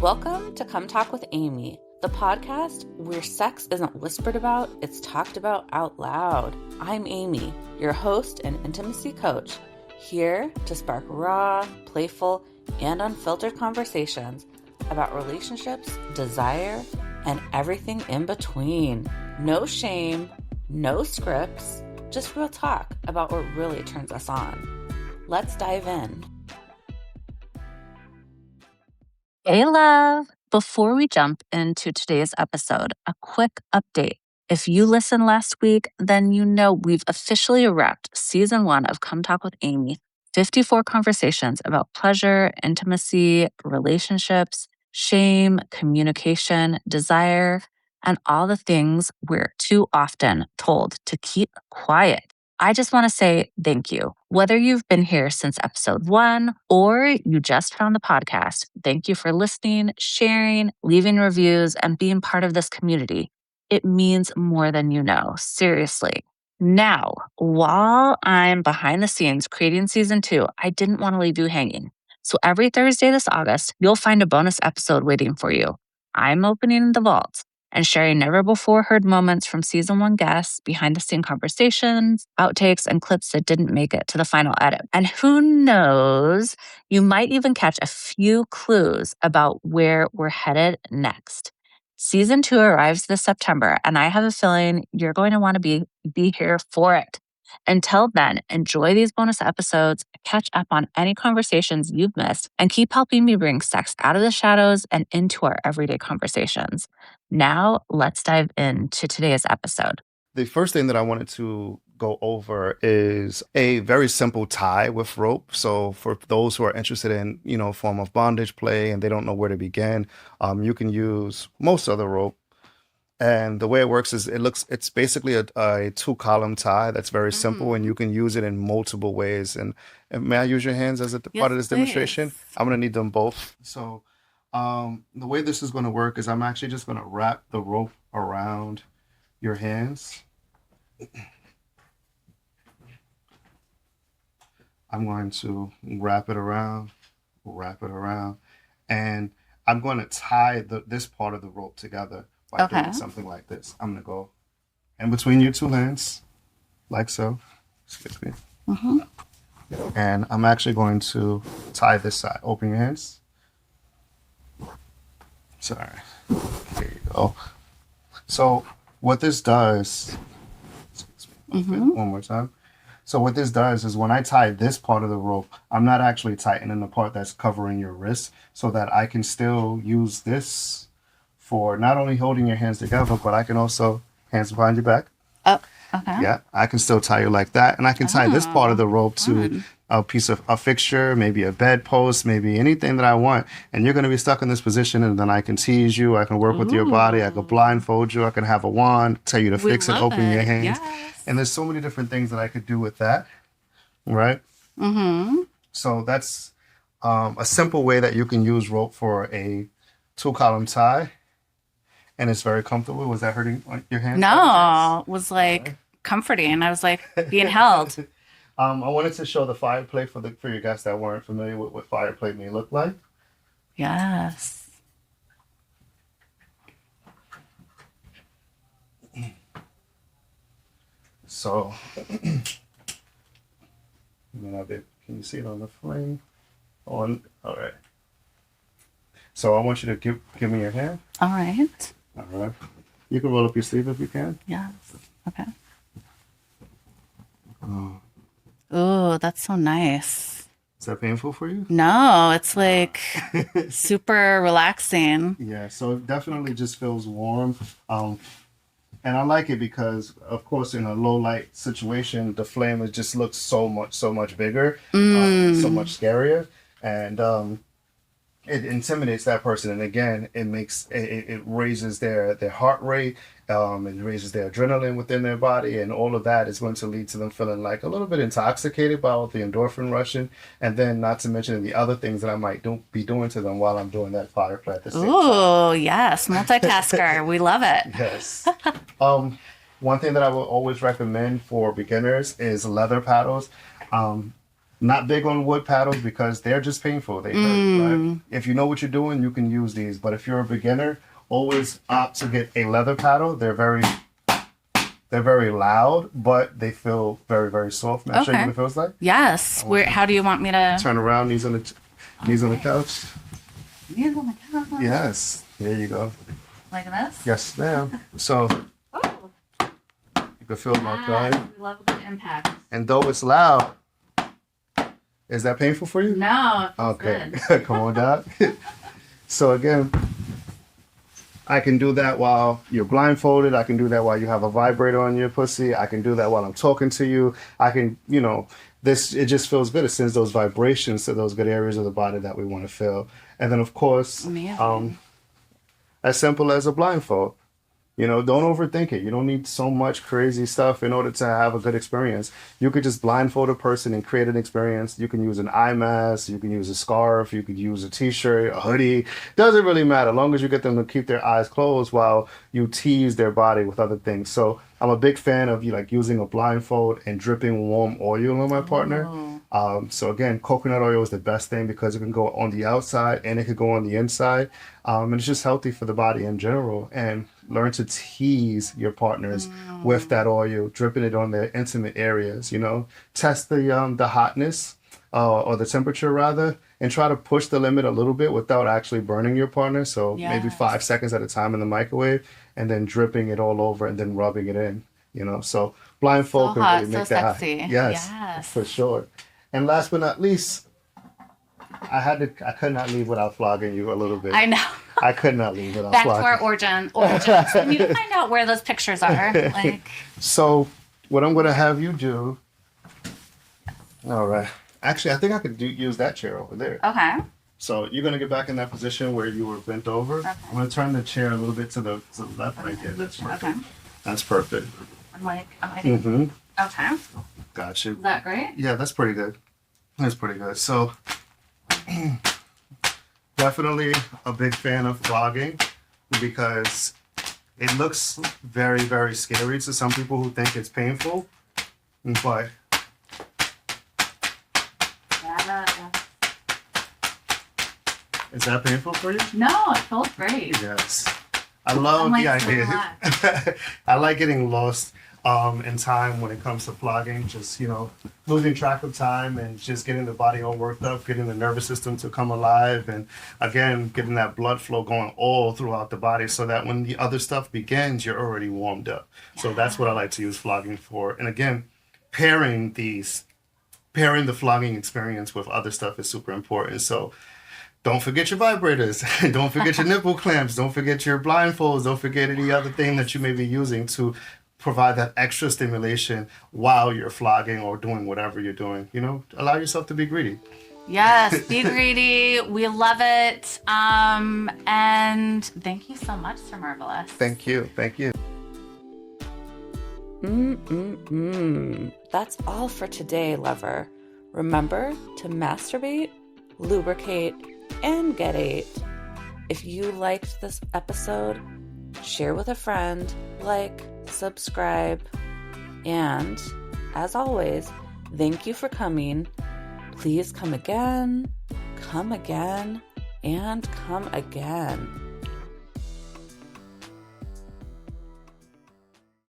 Welcome to Come Talk with Aimee, the podcast where sex isn't whispered about, it's talked about out loud. I'm Aimee, your host and intimacy coach, here to spark raw, playful, and unfiltered conversations about relationships, desire, and everything in between. No shame, no scripts, just real talk about what really turns us on. Let's dive in. Hey, love. Before we jump into today's episode, a quick update. If you listened last week, then you know we've officially wrapped season 1 of Come Talk with Aimee. 54 conversations about pleasure, intimacy, relationships, shame, communication, desire, and all the things we're too often told to keep quiet. I just want to say thank you. Whether you've been here since episode 1 or you just found the podcast, thank you for listening, sharing, leaving reviews, and being part of this community. It means more than you know, seriously. Now, while I'm behind the scenes creating season 2, I didn't want to leave you hanging. So every Thursday this August, you'll find a bonus episode waiting for you. I'm opening the vault and sharing never before heard moments from season 1 guests, behind the scene conversations, outtakes, and clips that didn't make it to the final edit. And who knows, you might even catch a few clues about where we're headed next. Season 2 arrives this September, and I have a feeling you're going to want to be here for it. Until then, enjoy these bonus episodes, catch up on any conversations you've missed, and keep helping me bring sex out of the shadows and into our everyday conversations. Now, let's dive into today's episode. The first thing that I wanted to go over is a very simple tie with rope. So for those who are interested in, a form of bondage play and they don't know where to begin, you can use most of the rope. And the way it works is it's basically a 2-column tie that's very simple, and you can use it in multiple ways. And may I use your hands as part of this demonstration? I'm going to need them both. So the way this is going to work is I'm actually just going to wrap the rope around your hands. I'm going to wrap it around, and I'm going to tie this part of the rope together by doing something like this. I'm going to go in between your two hands, like so. Excuse me. And I'm actually going to tie this side. Open your hands. Sorry. There you go. So what this does, one more time. So what this does is when I tie this part of the rope, I'm not actually tightening the part that's covering your wrist, so that I can still use this for not only holding your hands together, but I can also, hands behind your back. Oh, okay. Yeah, I can still tie you like that. And I can tie this part of the rope to a piece of a fixture, maybe a bedpost, maybe anything that I want. And you're going to be stuck in this position, and then I can tease you. I can work with your body. I can blindfold you. I can have a wand, tell you to fix it, open your hands. Yes. And there's so many different things that I could do with that, right? So that's a simple way that you can use rope for a 2-column tie. And it's very comfortable. Was that hurting your hand? No, it was comforting. I was being held. I wanted to show the fire play for your guests that weren't familiar with what fire play may look like. Yes. So, can you see it on the flame? All right. So I want you to give me your hand. All right. All right. You can roll up your sleeve if you can. Yes. Okay. Oh, that's so nice. Is that painful for you? No, it's super relaxing. Yeah, so it definitely just feels warm. And I like it because, of course, in a low light situation, the flame just looks so much bigger, so much scarier. And it intimidates that person, and again, it raises their heart rate, it raises their adrenaline within their body, and all of that is going to lead to them feeling a little bit intoxicated by all the endorphin rushing, and then not to mention the other things that I might be doing to them while I'm doing that fire play at the same time. Oh yes, multitasker. We love it. Yes. One thing that I will always recommend for beginners is leather paddles. Not big on wood paddles because they're just painful. They hurt, right? If you know what you're doing, you can use these. But if you're a beginner, always opt to get a leather paddle. They're very loud, but they feel very, very soft. May I show you what it feels like? Yes. How do you want me to Turn around, knees on the couch. knees on the couch? Yes. There you go. Like this? Yes, ma'am. So Oh. you can feel my thigh. We love a good impact. And though it's loud, is that painful for you? No, it feels Okay. good. Come on down. So again, I can do that while you're blindfolded. I can do that while you have a vibrator on your pussy. I can do that while I'm talking to you. I can, it just feels good. It sends those vibrations to those good areas of the body that we want to feel. And then, of course, as simple as a blindfold. Don't overthink it. You don't need so much crazy stuff in order to have a good experience. You could just blindfold a person and create an experience. You can use an eye mask, you can use a scarf, you could use a t-shirt, a hoodie. Doesn't really matter, as long as you get them to keep their eyes closed while you tease their body with other things. So I'm a big fan of using a blindfold and dripping warm oil on my partner. So again, coconut oil is the best thing because it can go on the outside and it could go on the inside. And it's just healthy for the body in general. And learn to tease your partners with that oil, dripping it on their intimate areas, Test the hotness or the temperature rather, and try to push the limit a little bit without actually burning your partner. So maybe 5 seconds at a time in the microwave and then dripping it all over and then rubbing it in, So blindfold can really make that hot. Yes, for sure. And last but not least, I could not leave without flogging you a little bit. I know. I could not leave without Back flogging. to our origins. We need to find out where those pictures are. So what I'm going to have you do. All right. Actually, I think I could use that chair over there. Okay. So you're going to get back in that position where you were bent over. Okay. I'm going to turn the chair a little bit to the left right here. That's perfect. Okay. That's perfect. Am I Okay. Got you. Is that great? Yeah, that's pretty good. That's pretty good. So definitely a big fan of flogging because it looks very, very scary to some people who think it's painful, but is that painful for you? No, it feels great. Yes. I love the idea. I like getting lost in time when it comes to flogging, just losing track of time and just getting the body all worked up, getting the nervous system to come alive, and again getting that blood flow going all throughout the body so that when the other stuff begins you're already warmed up. So that's what I like to use flogging for. And again, pairing the flogging experience with other stuff is super important. So don't forget your vibrators. Don't forget your nipple clamps. Don't forget your blindfolds. Don't forget any other thing that you may be using to provide that extra stimulation while you're flogging or doing whatever you're doing. Allow yourself to be greedy. Yes, be greedy. We love it. And thank you so much, Sir Marvelous. Thank you. Thank you. That's all for today, lover. Remember to masturbate, lubricate, and get ate. If you liked this episode, share with a friend, subscribe, and as always, thank you for coming. Please come again, and come again.